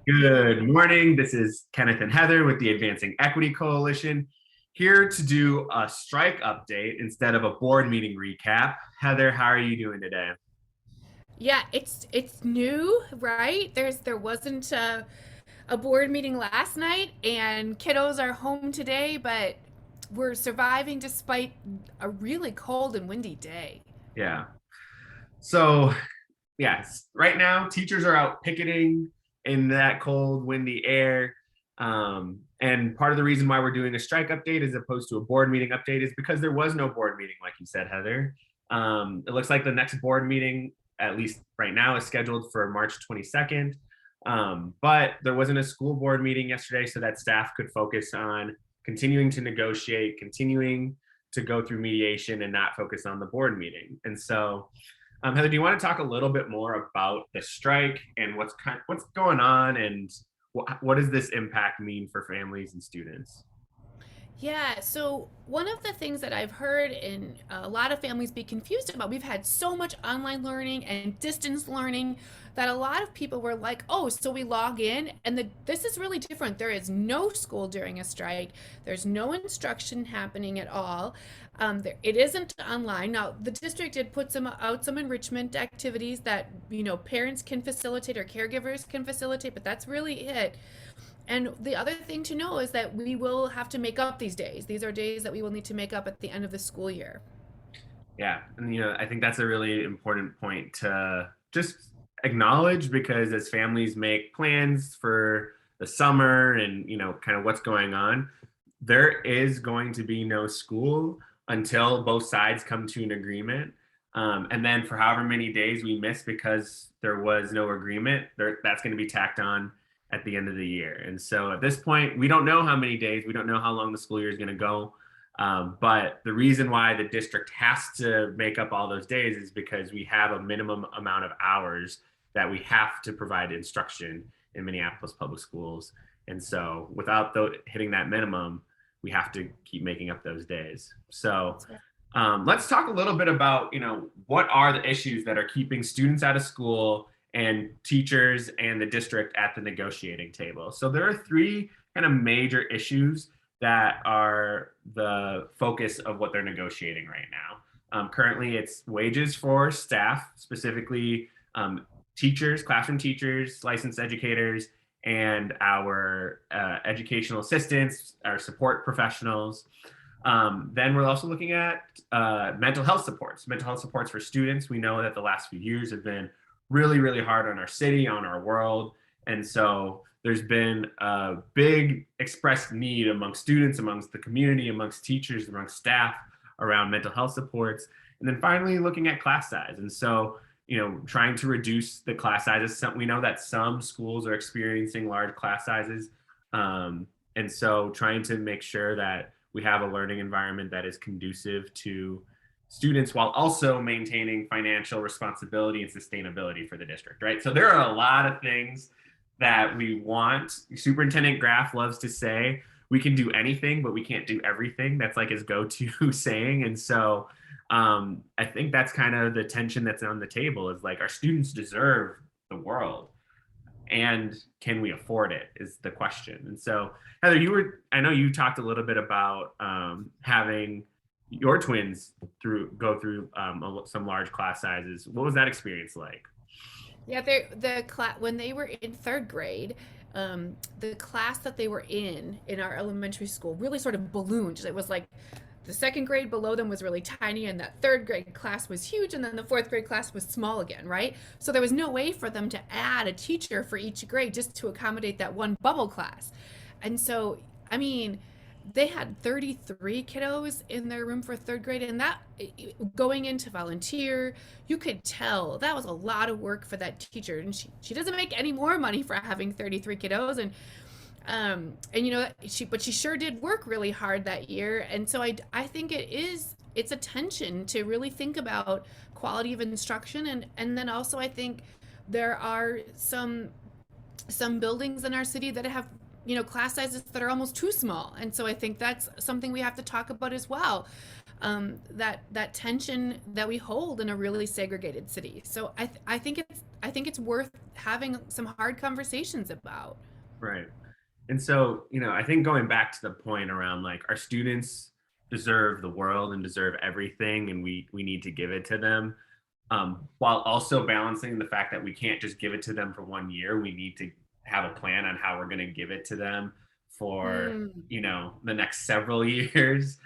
Good morning. This is Kenneth and Heather with the Advancing Equity Coalition, here to do a strike update instead of a board meeting recap. Heather, how are you doing today? Yeah, it's new, right? There wasn't a board meeting last night, and kiddos are home today, but we're surviving despite a really cold and windy day. Yeah. So, yes, right now teachers are out picketing in that cold, windy air. And part of the reason why we're doing a strike update as opposed to a board meeting update is because there was no board meeting, like you said, Heather. It looks like the next board meeting, at least right now, is scheduled for March 22nd. But there wasn't a school board meeting yesterday, so that staff could focus on continuing to negotiate, continuing to go through mediation, and not focus on the board meeting. And so, Heather, do you want to talk a little bit more about the strike and what's going on, and what does this impact mean for families and students? Yeah, so one of the things that I've heard and a lot of families be confused about, we've had so much online learning and distance learning that a lot of people were like, oh, so we log in and this is really different. There is no school during a strike. There's no instruction happening at all. It isn't online. Now, the district did put some enrichment activities that, parents can facilitate or caregivers can facilitate, but that's really it. And the other thing to know is that we will have to make up these days. These are days that we will need to make up at the end of the school year. Yeah, and I think that's a really important point to just acknowledge, because as families make plans for the summer and kind of what's going on, there is going to be no school until both sides come to an agreement. And then for however many days we miss because there was no agreement, that's going to be tacked on at the end of the year. And so at this point, we don't know how many days, we don't know how long the school year is going to go. But the reason why the district has to make up all those days is because we have a minimum amount of hours that we have to provide instruction in Minneapolis public schools. And so without hitting that minimum, we have to keep making up those days. So That's right. let's talk a little bit about, what are the issues that are keeping students out of school and teachers and the district at the negotiating table. So there are three kind of major issues that are the focus of what they're negotiating right now. Currently, it's wages for staff, specifically teachers, classroom teachers, licensed educators, and our educational assistants, our support professionals. Then we're also looking at mental health supports for students. We know that the last few years have been really, really hard on our city, on our world. And so there's been a big expressed need among students, amongst the community, amongst teachers, amongst staff around mental health supports. And then finally, looking at class size. And so, trying to reduce the class sizes. We know that some schools are experiencing large class sizes. And so trying to make sure that we have a learning environment that is conducive to students while also maintaining financial responsibility and sustainability for the district, right? So there are a lot of things that we want. Superintendent Graff loves to say, we can do anything, but we can't do everything. That's like his go-to saying. And so I think that's kind of the tension that's on the table, is like, our students deserve the world, and can we afford it is the question. And so, Heather, I know you talked a little bit about having your twins go through some large class sizes. What was that experience like? Yeah, when they were in third grade, the class that they were in our elementary school really sort of ballooned. It was like the second grade below them was really tiny, and that third grade class was huge, and then the fourth grade class was small again, right? So there was no way for them to add a teacher for each grade just to accommodate that one bubble class. And so, I mean, they had 33 kiddos in their room for third grade, and that going into volunteer, you could tell that was a lot of work for that teacher. And she doesn't make any more money for having 33 kiddos. And she sure did work really hard that year. And so I think it's a tension to really think about quality of instruction. And then also I think there are some buildings in our city that have class sizes that are almost too small. And so I think that's something we have to talk about as well. That tension that we hold in a really segregated city. So I think I think it's worth having some hard conversations about. Right. And so, I think going back to the point around like our students deserve the world and deserve everything, and we need to give it to them, while also balancing the fact that we can't just give it to them for 1 year. We need to have a plan on how we're going to give it to them for Mm. the next several years,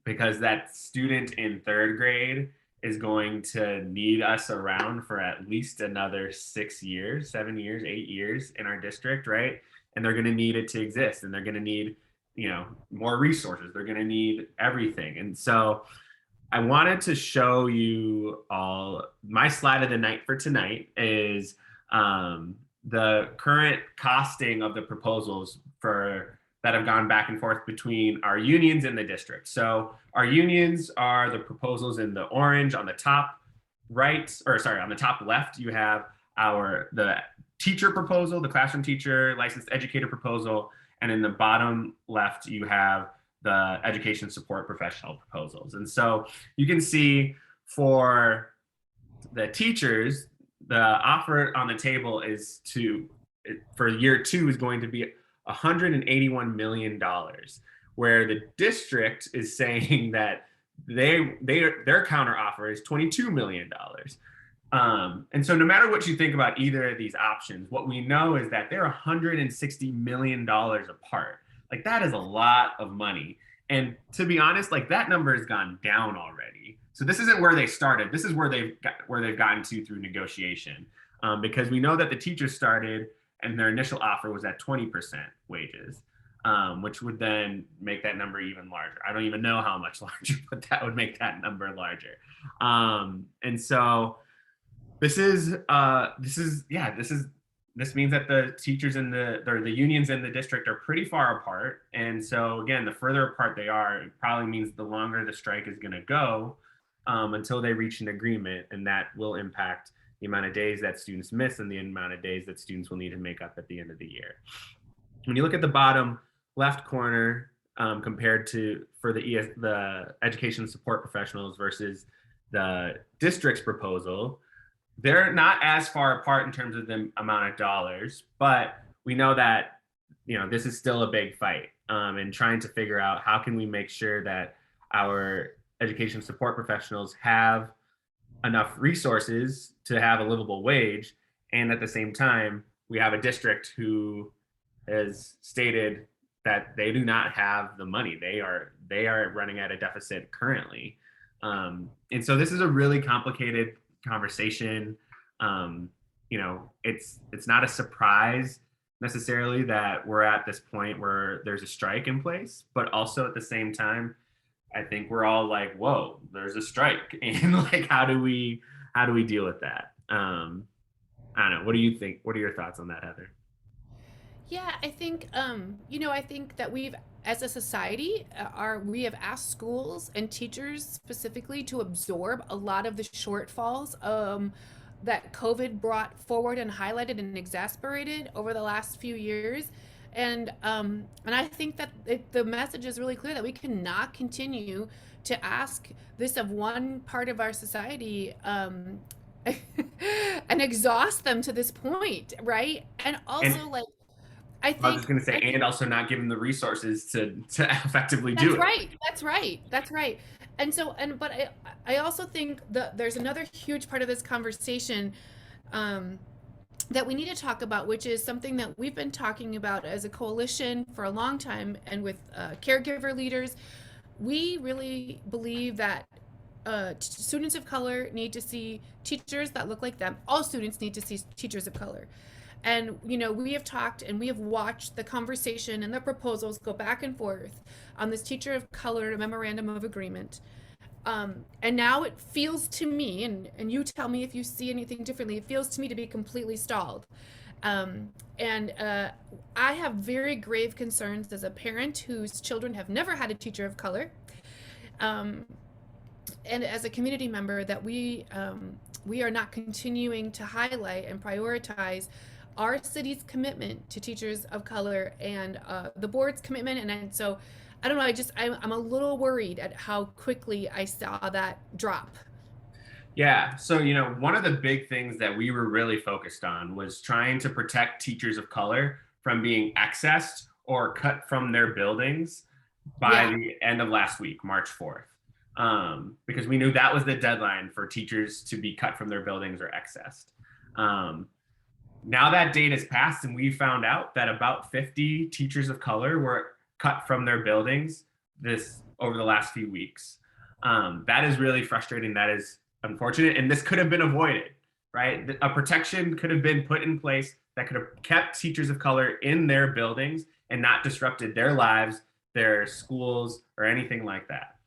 because that student in third grade is going to need us around for at least another 6 years, 7 years, 8 years in our district, right? And they're going to need it to exist, and they're going to need more resources. They're going to need everything. And so I wanted to show you all my slide of the night for tonight is the current costing of the proposals for that have gone back and forth between our unions and the district. So our unions are the proposals in the orange on the top right, or sorry, on the top left, you have the teacher proposal, the classroom teacher, licensed educator proposal, and in the bottom left, you have the education support professional proposals. And so you can see for the teachers, the offer on the table is for year 2 is going to be $181 million, where the district is saying that their counter offer is $22 million. And so no matter what you think about either of these options, what we know is that they're $160 million apart. Like that is a lot of money. And to be honest, like that number has gone down already. So this isn't where they started. This is where they've gotten to through negotiation, because we know that the teachers started and their initial offer was at 20% wages, which would then make that number even larger. I don't even know how much larger, but that would make that number larger. And so this means that the teachers and the unions in the district are pretty far apart. And so again, the further apart they are, it probably means the longer the strike is going to go, until they reach an agreement, and that will impact the amount of days that students miss and the amount of days that students will need to make up at the end of the year. When you look at the bottom left corner, compared to for the education support professionals versus the district's proposal, they're not as far apart in terms of the amount of dollars, but we know that this is still a big fight, and trying to figure out how can we make sure that our education support professionals have enough resources to have a livable wage, and at the same time we have a district who has stated that they do not have the money. They are running at a deficit currently, and so this is a really complicated conversation. It's not a surprise necessarily that we're at this point where there's a strike in place, but also at the same time, I think we're all like, whoa, there's a strike. And like, how do we deal with that? I don't know. What do you think? What are your thoughts on that, Heather? Yeah, I think I think that as a society, we have asked schools and teachers specifically to absorb a lot of the shortfalls that COVID brought forward and highlighted and exasperated over the last few years. And I think that the message is really clear that we cannot continue to ask this of one part of our society, and exhaust them to this point, right? And And also, like, I I was think just going to say, I think and also not given the resources to effectively do that's it. right. That's right. That's right. But I also think that there's another huge part of this conversation, um, that we need to talk about, which is something that we've been talking about as a coalition for a long time, and with caregiver leaders. We really believe that students of color need to see teachers that look like them. All students need to see teachers of color. And, we have talked and we have watched the conversation and the proposals go back and forth on this teacher of color memorandum of agreement. And now it feels to me, and you tell me if you see anything differently, it feels to me to be completely stalled. And I have very grave concerns as a parent whose children have never had a teacher of color. Um, and as a community member, that we are not continuing to highlight and prioritize our city's commitment to teachers of color, and the board's commitment. And so I don't know, I'm a little worried at how quickly I saw that drop. Yeah. So, one of the big things that we were really focused on was trying to protect teachers of color from being accessed or cut from their buildings by Yeah. the end of last week, March 4th, because we knew that was the deadline for teachers to be cut from their buildings or accessed. Um, Now that date has passed, and we found out that about 50 teachers of color were cut from their buildings this over the last few weeks. That is really frustrating. That is unfortunate, and this could have been avoided, right? A protection could have been put in place that could have kept teachers of color in their buildings and not disrupted their lives, their schools, or anything like that.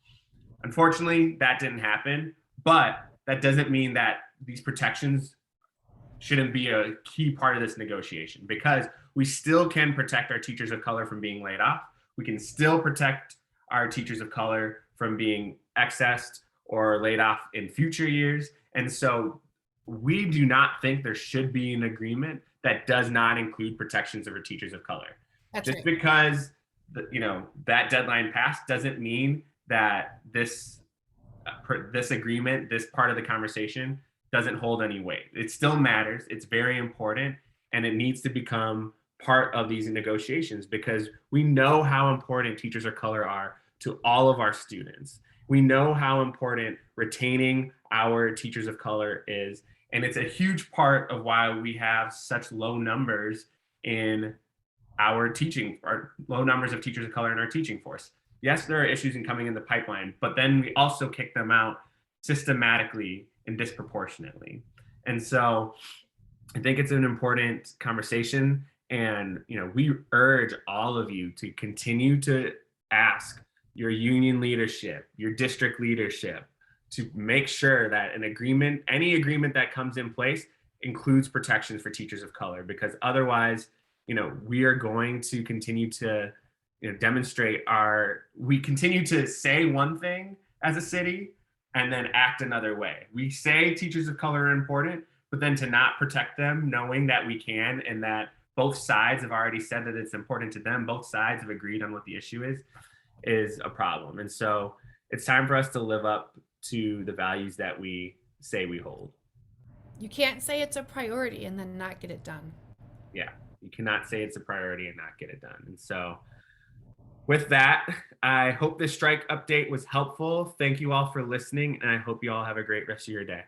Unfortunately, that didn't happen, but that doesn't mean that these protections shouldn't be a key part of this negotiation, because we still can protect our teachers of color from being laid off. We can still protect our teachers of color from being accessed or laid off in future years. And so we do not think there should be an agreement that does not include protections of our teachers of color. That's Just right. because that deadline passed doesn't mean that this agreement, this part of the conversation, doesn't hold any weight. It still matters. It's very important, and it needs to become part of these negotiations, because we know how important teachers of color are to all of our students. We know how important retaining our teachers of color is, and it's a huge part of why we have such low numbers in our low numbers of teachers of color in our teaching force. Yes, there are issues in coming in the pipeline, but then we also kick them out systematically and disproportionately. And so I think it's an important conversation. And we urge all of you to continue to ask your union leadership, your district leadership, to make sure that any agreement that comes in place includes protections for teachers of color, because otherwise, we are going to continue to demonstrate we continue to say one thing as a city and then act another way. We say teachers of color are important, but then to not protect them, knowing that we can, and that both sides have already said that it's important to them, both sides have agreed on what the issue is a problem. And so it's time for us to live up to the values that we say we hold. You can't say it's a priority and then not get it done. Yeah, you cannot say it's a priority and not get it done. And so with that, I hope this strike update was helpful. Thank you all for listening, and I hope you all have a great rest of your day.